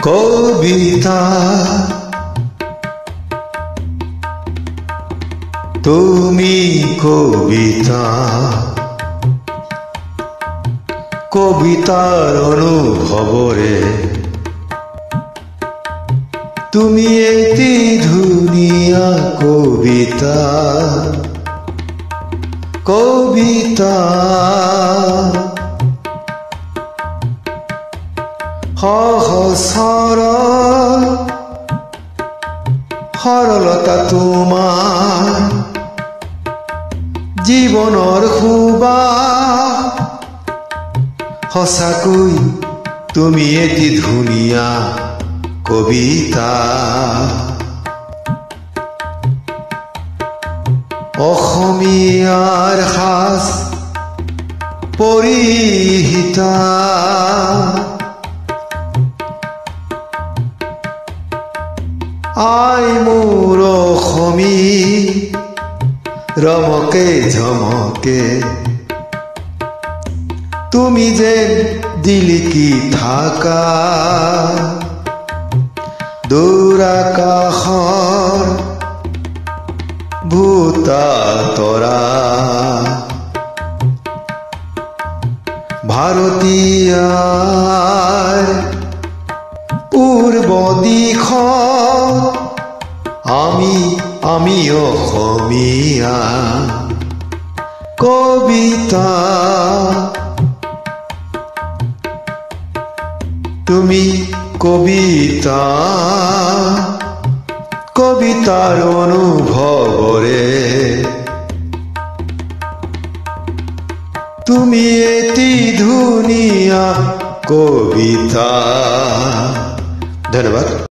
কবিতা তুমি কবিতা কবিতাৰ অনুভবৰে তুমি এটি ধুনিয়া কবিতা কবিতা সৰলতা তোমাৰ জীৱনৰ খুবা সঁচাকৈ তুমি এটি ধুনীয়া কবিতা অসমীয়াৰ সাজ পৰিহিতা আই মোৰ অসমী ৰমকে ঝমকে তুমি যেন দিলিকি থাকা দূৰ আকাশৰ ভূতা তৰা ভাৰতীয়াৰ পূৰ্ব দিশত আমি অসমীয়া কবিতা তুমি কবিতা কবিতাৰ অনুভৱৰে তুমি এটি ধুনীয়া কবিতা। ধন্যবাদ।